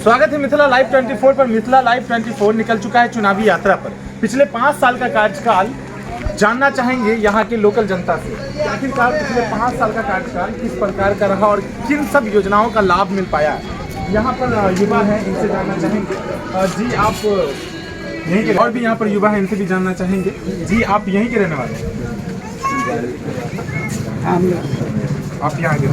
स्वागत है मिथिला लाइव 24 पर। मिथिला लाइव 24 निकल चुका है चुनावी यात्रा पर। पिछले 5 साल का कार्यकाल जानना चाहेंगे यहाँ के लोकल जनता से कि आखिरकार पिछले 5 साल का कार्यकाल किस प्रकार का रहा और किन सब योजनाओं का लाभ मिल पाया। यहाँ पर युवा हैं, इनसे जानना चाहेंगे। जी आप यहीं के, और भी यहाँ पर युवा हैं, इनसे भी जानना चाहेंगे। जी आप यहीं के रहने वाले हैं? आप यहाँ के।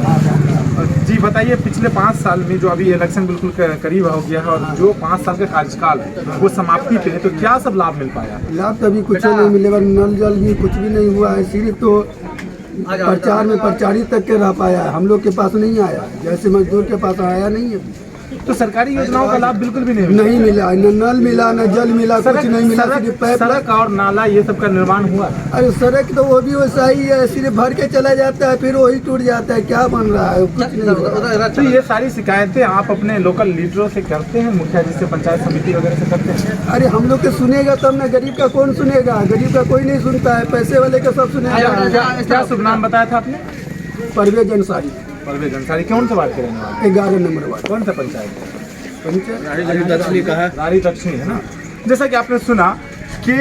जी बताइए, पिछले 5 साल में जो अभी इलेक्शन बिल्कुल करीब हो गया है और जो 5 साल का कार्यकाल है वो समाप्ति पे है, तो क्या सब लाभ मिल पाया? लाभ तो अभी कुछ नहीं मिलेगा, नल जल भी कुछ भी नहीं हुआ है। सिर्फ तो प्रचार में प्रचारित तक के रह पाया है, हम लोग के पास नहीं आया, जैसे मजदूर के पास आया नहीं है। तो सरकारी योजनाओं का लाभ बिल्कुल भी नहीं मिला, न नल मिला, न जल मिला, कुछ नहीं मिला। सड़क और नाला ये सब का निर्माण हुआ? अरे सड़क तो वो भी वैसा ही है, सिर्फ भर के चला जाता है, फिर वही टूट जाता है। क्या बन रहा है? कुछ नहीं। तो ये सारी शिकायतें आप अपने लोकल लीडरों से करते हैं, मुखिया जी से, पंचायत समिति वगैरह से करते हैं? अरे हम लोग के सुनेगा तब ना, गरीब का कौन सुनेगा? गरीब का कोई नहीं सुनता है, पैसे वाले का सब सुनेगा। क्या शुभ नाम बताया था आपने? परवेज अंसारी। परवेज अंसारी कौन सा वार्ड के रहने वाले? 11 नंबर वार्ड। कौन सा पंचायत? नारी दक्षिणी है ना। जैसा कि आपने सुना कि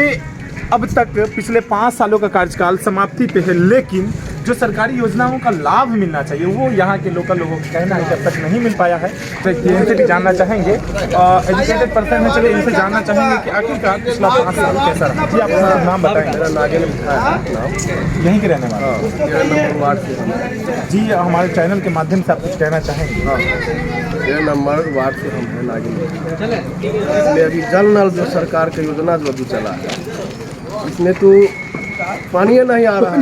अब तक पिछले 5 सालों का कार्यकाल समाप्ति पे है, लेकिन जो सरकारी योजनाओं का लाभ मिलना चाहिए वो यहाँ के लोकल लोगों का कहना है कि अब तक नहीं मिल पाया है। तो इनसे भी जानना चाहेंगे, एजुकेटेड पर्सन है, चलिए इनसे जानना चाहेंगे कि आखिरकार पिछला 5 साल कैसा रहा। जी आप अपना नाम बताएंगे। यहीं के रहने वाले? जी हमारे चैनल के माध्यम से आप कुछ कहना चाहेंगे? 13 नंबर वार्ड से हम हैं नागिन। इसमें अभी जल नल जो सरकार का योजना जो अभी चला है, इसमें तो पानी नहीं आ रहा है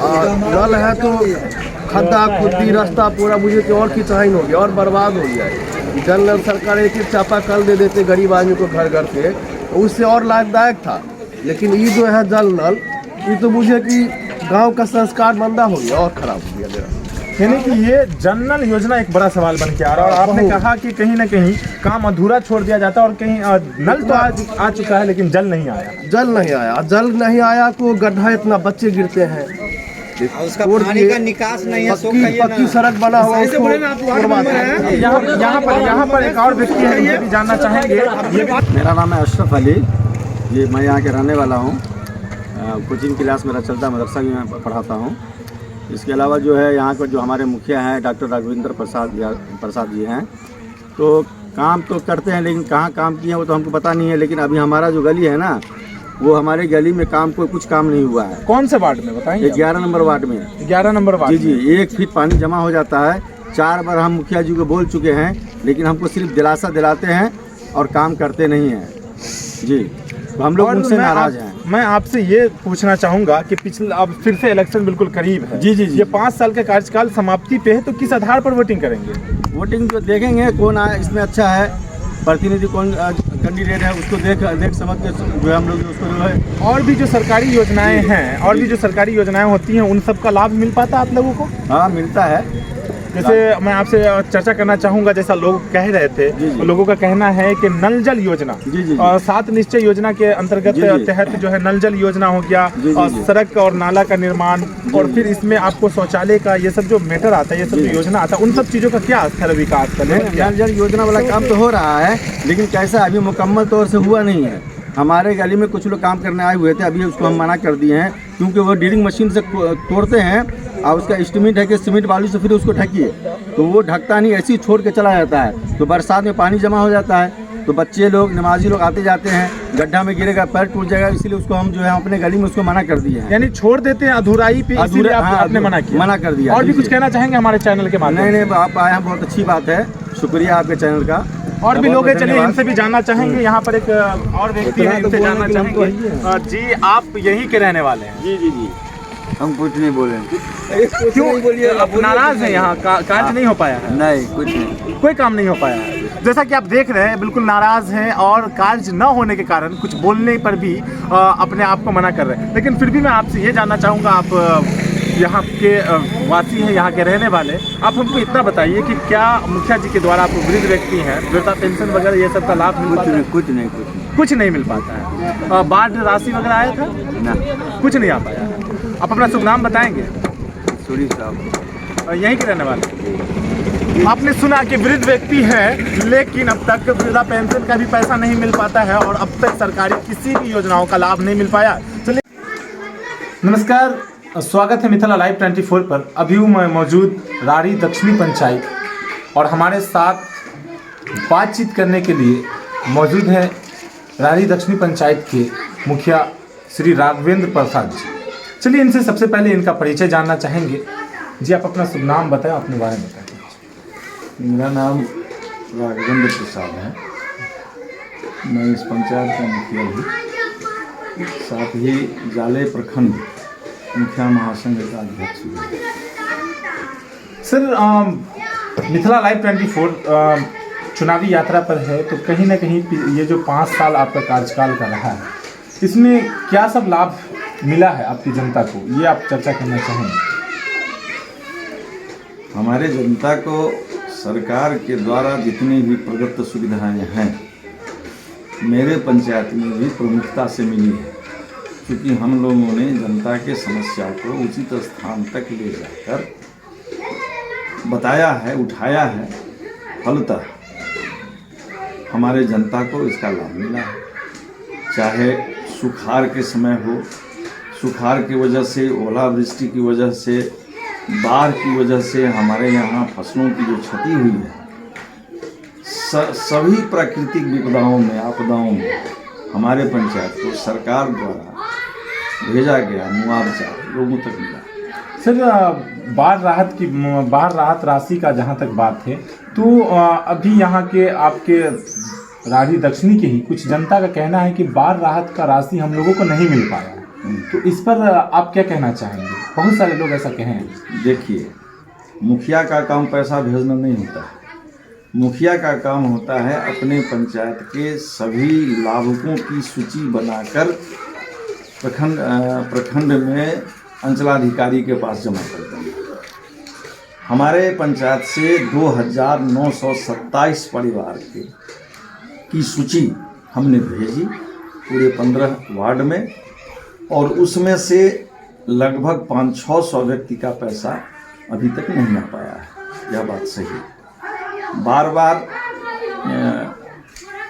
और नल है तो खड्डा खुदी रास्ता पूरा बुझे कि और खिंचाइन हो गया और बर्बाद हो गया है। जल नल सरकार एक चापा कल दे देते गरीब आदमी को घर घर पे, तो उससे और लाभदायक था। लेकिन ये जो है जल नल, ये तो मुझे कि गांव का संस्कार मंदा हो गया और खराब हो गया मेरा। यानी कि ये जल नल योजना एक बड़ा सवाल बन के आ रहा है और आपने कहा कि कहीं ना कहीं काम अधूरा छोड़ दिया जाता है और कहीं नल तो आज आ चुका है लेकिन जल नहीं आया। जल नहीं आया तो गड्ढा इतना बच्चे गिरते हैं, उसका पानी का निकास नहीं है। पक्की सड़क बना हुआ है। यहाँ पर एक और व्यक्ति है, ये भी जानना चाहेंगे। मेरा नाम है अशरफ अली, ये मैं यहाँ के रहने वाला हूँ। कोचिंग क्लास मेरा चलता है, मदरसा भी मैं पढ़ाता हूँ। इसके अलावा जो है यहाँ पर जो हमारे मुखिया हैं डॉक्टर राघवेंद्र प्रसाद जी हैं, तो काम तो करते हैं लेकिन कहाँ काम किए हैं वो तो हमको पता नहीं है। लेकिन अभी हमारा जो गली है ना, वो हमारे गली में कुछ काम नहीं हुआ है। कौन से वार्ड में बताएंगे? 11 नंबर वार्ड में। 11 नंबर वार्ड? जी 1 फीट पानी जमा हो जाता है। 4 बार हम मुखिया जी को बोल चुके हैं, लेकिन हमको सिर्फ दिलासा दिलाते हैं और काम करते नहीं हैं। जी तो हम लोग उनसे नाराज हैं। मैं आपसे ये पूछना चाहूँगा कि पिछले अब फिर से इलेक्शन बिल्कुल करीब है। जी ये 5 साल का कार्यकाल समाप्ति पे है, तो किस आधार पर वोटिंग करेंगे? वोटिंग तो देखेंगे कौन आए इसमें अच्छा है, प्रतिनिधि कौन कैंडिडेट है, उसको देख समझ के जो है हम लोग उसको जो है। और भी जो सरकारी योजनाएं हैं, और भी जो सरकारी योजनाएं होती हैं, उन सब का लाभ मिल पाता है आप लोगों को? हाँ मिलता है। जैसे मैं आपसे चर्चा करना चाहूँगा, जैसा लोग कह रहे थे, लोगों का कहना है कि नल जल योजना और 7 निश्चय योजना के अंतर्गत तहत जो है नल जल योजना हो गया और सड़क और नाला का निर्माण, और फिर इसमें आपको शौचालय का ये सब जो मैटर आता है, ये सब जो योजना आता है, उन सब चीज़ों का क्या स्तर विकास कर? नल जल योजना वाला काम तो हो रहा है, लेकिन कैसा अभी मुकम्मल तौर से हुआ नहीं है। हमारे गली में कुछ लोग काम करने आए हुए थे, अभी उसको हम मना कर दिए हैं क्योंकि वो ड्रिलिंग मशीन से तोड़ते हैं और उसका एस्टीमेट है कि सीमेंट बालू से फिर उसको ढकिए, तो वो ढकता नहीं, ऐसे ही छोड़ के चला जाता है। तो बरसात में पानी जमा हो जाता है, तो बच्चे लोग नमाजी लोग आते जाते हैं, गड्ढा में गिरेगा, पैर टूट जाएगा, इसलिए उसको हम जो है अपने गली में उसको मना कर दिए हैं। यानी छोड़ देते हैं अधूराई पे, इसीलिए आपने मना किया? मना कर दिया। और भी कुछ कहना चाहेंगे हमारे चैनल के माध्यम? नहीं आप आए हैं, बहुत अच्छी बात है, शुक्रिया आपके चैनल का। और भी लोग हैं, चलिए इनसे भी जानना चाहेंगे। यहाँ पर एक और व्यक्ति है, इनसे जानना चाहेंगे। जी आप यहीं के रहने वाले हैं? जी हम कुछ नहीं बोलेंगे। क्यों बोलिए? आप नाराज हैं? यहाँ कार्य नहीं हो पाया है? नहीं कुछ नहीं, कोई काम नहीं हो पाया है। जैसा कि आप देख रहे हैं, बिल्कुल नाराज हैं और कार्य न होने के कारण कुछ बोलने पर भी अपने आप को मना कर रहे हैं। लेकिन फिर भी मैं आपसे ये जानना चाहूँगा, आप यहाँ के वासी हैं, यहाँ के रहने वाले, आप हमको इतना बताइए कि क्या मुखिया जी के द्वारा आप वृद्ध व्यक्ति हैं, वृद्धा पेंशन वगैरह ये सब का लाभ मिल पाता है? कुछ नहीं मिल पाता है। बाढ़ राशि वगैरह आया था? ना, कुछ नहीं आ पाया। आप अपना शुभ नाम बताएंगे? सूरी साहब। यहीं के रहने वाले? आपने सुना कि वृद्ध व्यक्ति है लेकिन अब तक वृद्धा पेंशन का भी पैसा नहीं मिल पाता है और अब तक सरकारी किसी भी योजनाओं का लाभ नहीं मिल पाया। चलिए, नमस्कार, स्वागत है मिथिला लाइव 24 पर। अभी हूँ मैं मौजूद राड़ी दक्षिणी पंचायत और हमारे साथ बातचीत करने के लिए मौजूद है राड़ी दक्षिणी पंचायत के मुखिया श्री राघवेंद्र प्रसाद जी। चलिए, इनसे सबसे पहले इनका परिचय जानना चाहेंगे। जी, आप अपना शुभ नाम बताएं, अपने बारे में बताएं। मेरा नाम राघवेंद्र प्रसाद है। मैं इस पंचायत का मुखिया हूँ, साथ ही जाले प्रखंड मुखिया महासंघ का अध्यक्ष हूँ। सर, मिथिला लाइव 24 चुनावी यात्रा पर है, तो कहीं ना कहीं ये जो 5 साल आपका कार्यकाल का रहा है, इसमें क्या सब लाभ मिला है आपकी जनता को, ये आप चर्चा करना चाहेंगे। हमारे जनता को सरकार के द्वारा जितनी भी प्रदत्त सुविधाएं हैं मेरे पंचायत में भी प्रमुखता से मिली है, क्योंकि हम लोगों ने जनता के समस्या को उचित स्थान तक ले जाकर बताया है, उठाया है। फलतः हमारे जनता को इसका लाभ मिला है। चाहे सुखाड़ के समय हो, सुखाड़ की वजह से, ओलावृष्टि की वजह से, बाढ़ की वजह से हमारे यहाँ फसलों की जो क्षति हुई है, सभी प्राकृतिक विपदाओं में, आपदाओं में हमारे पंचायत को सरकार द्वारा भेजा गया मुआवजा लोगों तक मिला। सर, बाढ़ राहत राशि का जहां तक बात है, तो अभी यहाँ के आपके राड़ी दक्षिणी के ही कुछ जनता का कहना है कि बाढ़ राहत का राशि हम लोगों को नहीं मिल पाया है, तो इस पर आप क्या कहना चाहेंगे? बहुत सारे लोग ऐसा कहें। देखिए, मुखिया का काम पैसा भेजना नहीं होता है। मुखिया का काम होता है अपने पंचायत के सभी लाभुकों की सूची बनाकर प्रखंड में अंचलाधिकारी के पास जमा कर देंगे। हमारे पंचायत से 2927 परिवार की सूची हमने भेजी पूरे 15 वार्ड में, और उसमें से लगभग 500-600 व्यक्ति का पैसा अभी तक नहीं आ पाया है। यह बात सही है। बार बार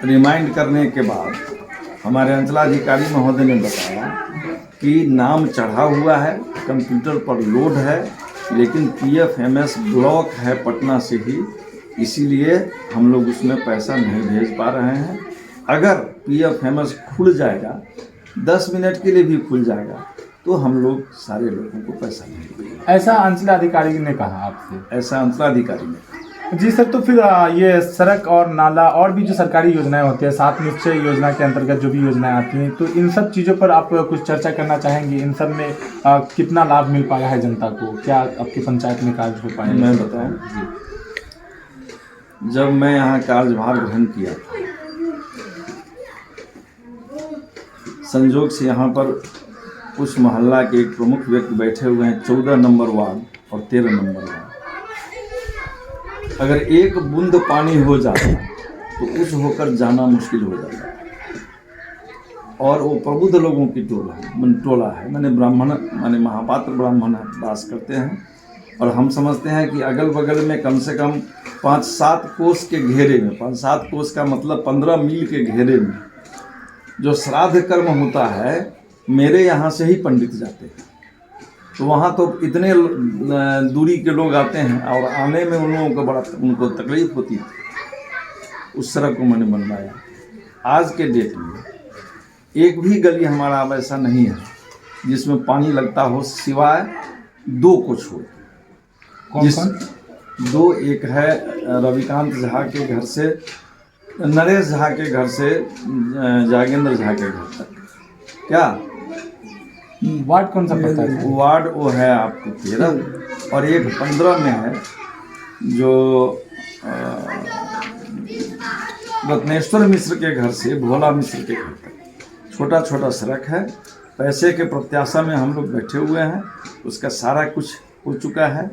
रिमाइंड करने के बाद हमारे अंचलाधिकारी महोदय ने बताया कि नाम चढ़ा हुआ है, कंप्यूटर पर लोड है, लेकिन PFMS ब्लॉक है पटना से ही, इसीलिए हम लोग उसमें पैसा नहीं भेज पा रहे हैं। अगर PFMS खुल जाएगा, 10 मिनट के लिए भी खुल जाएगा, तो हम लोग सारे लोगों को पैसा नहीं देंगे। ऐसा अंचलाधिकारी ने कहा आपसे? ऐसा अंचलाधिकारी ने। जी सर, तो फिर ये सड़क और नाला और भी जो सरकारी योजनाएं होती है, 7 निश्चय योजना के अंतर्गत जो भी योजनाएं आती हैं, तो इन सब चीज़ों पर आप कुछ चर्चा करना चाहेंगे? इन सब में कितना लाभ मिल पाया है जनता को? क्या आपकी पंचायत में कार्य हो पाए? मैं बताऊं, जब मैं यहाँ कार्यभार ग्रहण किया था, संजोग से यहाँ पर उस मोहल्ला के एक प्रमुख व्यक्ति बैठे हुए हैं, 14 नंबर वार्ड और 13 नंबर वार्ड। अगर एक बूंद पानी हो जाता तो उस होकर जाना मुश्किल हो जाता, और वो प्रबुद्ध लोगों की टोला है, मैंने ब्राह्मण माने महापात्र ब्राह्मण वास करते हैं, और हम समझते हैं कि अगल बगल में कम से कम 5-7 कोस के घेरे में, 5-7 कोस का मतलब 15 मील के घेरे में जो श्राद्ध कर्म होता है, मेरे यहाँ से ही पंडित जाते हैं। तो वहाँ तो इतने दूरी के लोग आते हैं, और आने में उन लोगों को उनको तकलीफ होती थी। उस सड़क को मैंने बनवाया। आज के डेट में एक भी गली हमारा अब ऐसा नहीं है जिसमें पानी लगता हो, सिवाय 2 को छोड़। कौन? 2, एक है रविकांत झा के घर से नरेश झा के घर से जागेंद्र झा के घर तक। क्या वार्ड कौन सा पड़ता है? वार्ड वो है आपको 13, और एक 15 में है जो रत्नेश्वर मिश्र के घर से भोला मिश्र के घर तक छोटा छोटा सड़क है। पैसे के प्रत्याशा में हम लोग बैठे हुए हैं, उसका सारा कुछ हो चुका है।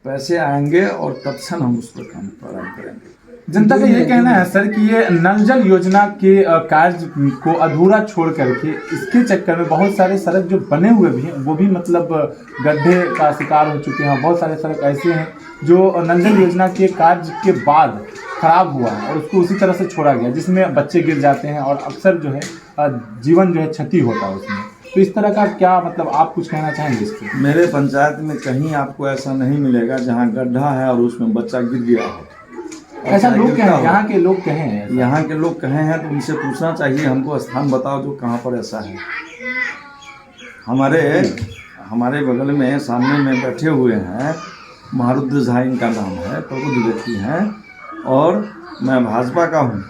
पैसे आएंगे और तत्क्षण हम उस पर काम प्रारंभ करेंगे। जनता का ये कहना है सर कि ये नल जल योजना के कार्य को अधूरा छोड़ करके इसके चक्कर में बहुत सारे सड़क जो बने हुए भी हैं वो भी मतलब गड्ढे का शिकार हो चुके हैं। बहुत सारे सड़क ऐसे हैं जो नल जल योजना के कार्य के बाद खराब हुआ है और उसको उसी तरह से छोड़ा गया, जिसमें बच्चे गिर जाते हैं और अक्सर जो है जीवन जो है क्षति होता है उसमें। तो इस तरह का क्या मतलब आप कुछ कहना चाहेंगे इसके? मेरे पंचायत में कहीं आपको ऐसा नहीं मिलेगा जहाँ गड्ढा है और उसमें बच्चा गिर गया हो। ऐसा लोग कहें, यहाँ के लोग कहें, यहाँ के लोग कहे हैं तो उनसे पूछना चाहिए, हमको स्थान बताओ जो कहाँ पर ऐसा है। हमारे बगल में सामने में बैठे हुए हैं मारुद्र झा, इनका नाम है, प्रबुद्ध व्यक्ति हैं और मैं भाजपा का हूँ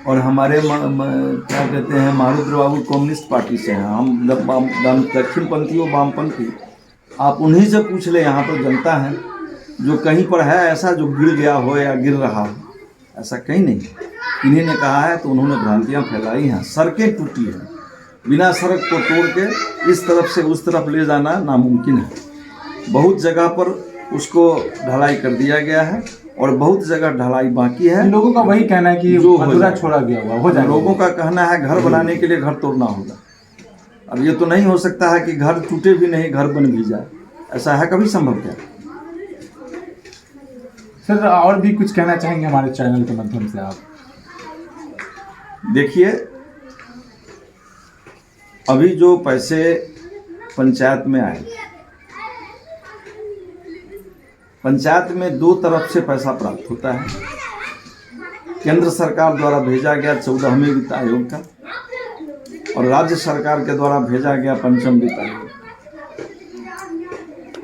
और हमारे क्या कहते हैं मारुद्र बाबू कम्युनिस्ट पार्टी से हैं, हम दक्षिणपंथी और वामपंथी। आप उन्हीं से पूछ ले, यहाँ पर जनता है जो कहीं पर है ऐसा जो गिर गया हो या गिर रहा हो, ऐसा कहीं नहीं। इन्हीं ने कहा है तो उन्होंने भ्रांतियाँ फैलाई हैं। सड़कें टूटी हैं, बिना सड़क को तोड़ के इस तरफ से उस तरफ ले जाना नामुमकिन है। बहुत जगह पर उसको ढलाई कर दिया गया है और बहुत जगह ढलाई बाकी है। लोगों का वही कहना है कि जो अधूरा छोड़ा गया हुआ हो जाएगा। लोगों का कहना है घर बनाने के लिए घर तोड़ना होगा। अब ये तो नहीं हो सकता है कि घर टूटे भी नहीं घर बन भी जाए, ऐसा है कभी संभव क्या? सर और भी कुछ कहना चाहेंगे हमारे चैनल के माध्यम से आप? देखिए, अभी जो पैसे पंचायत में आए, पंचायत में दो तरफ से पैसा प्राप्त होता है। केंद्र सरकार द्वारा भेजा गया 14वें वित्त आयोग का और राज्य सरकार के द्वारा भेजा गया 5वें वित्त आयोग।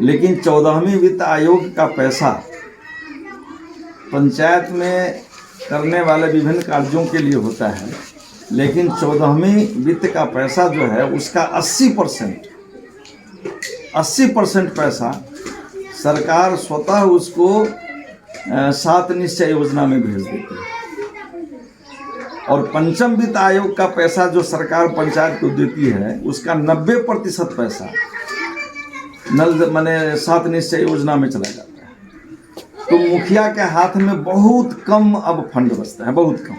लेकिन 14वें वित्त आयोग का पैसा पंचायत में करने वाले विभिन्न कार्यों के लिए होता है, लेकिन 14वें वित्त का पैसा जो है उसका 80% पैसा सरकार स्वतः उसको 7 निश्चय योजना में भेज देती है और 5वें वित्त आयोग का पैसा जो सरकार पंचायत को देती है उसका 90% पैसा माने 7 निश्चय योजना में चला जाता है। तो मुखिया के हाथ में बहुत कम अब फंड बचता है, बहुत कम,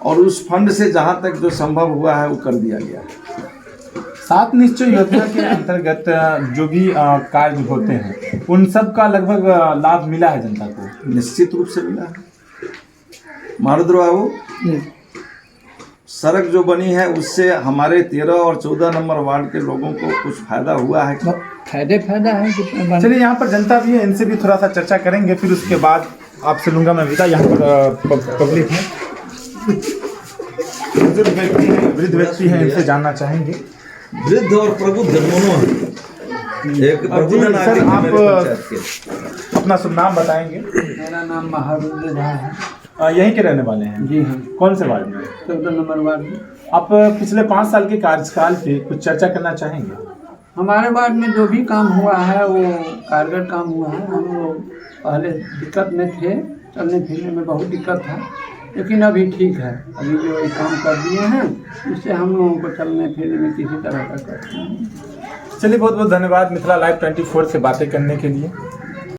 और उस फंड से जहाँ तक जो संभव हुआ है वो कर दिया गया है। 7 निश्चय योजना के अंतर्गत जो भी कार्य होते हैं उन सब का लगभग लाभ मिला है जनता को? निश्चित रूप से मिला है। मारुद्र बाबू, सड़क जो बनी है उससे हमारे 13 और 14 नंबर वार्ड के लोगों को कुछ फायदा हुआ है? फायदा है। चलिए, यहाँ पर जनता भी है, इनसे भी थोड़ा सा चर्चा करेंगे, फिर उसके बाद आपसे लूँगा मैं विदा। यहाँ पर पब्लिक है, वृद्ध व्यक्ति हैं, इनसे जानना चाहेंगे। वृद्ध और प्रबुद्ध दोनों एक प्रबुद्ध नागरिक सर, आप मेरे पंचायत के। अपना शुभ नाम बताएंगे? मेरा नाम मारुद्र झा है। यहीं के रहने वाले हैं? जी हाँ। कौन से वार्ड में? 14 नंबर वार्ड में। आप पिछले 5 साल के कार्यकाल पे कुछ चर्चा करना चाहेंगे? हमारे वार्ड में जो भी काम हुआ है वो कारगर काम हुआ है। हम लोग पहले दिक्कत में थे, चलने फिरने में बहुत दिक्कत था, लेकिन अभी ठीक है। अभी जो ये काम कर दिए हैं इससे हम लोगों को चलने फिरने में किसी तरह का कष्ट नहीं। चलिए, बहुत बहुत धन्यवाद मिथिला लाइव 24 से बातें करने के लिए।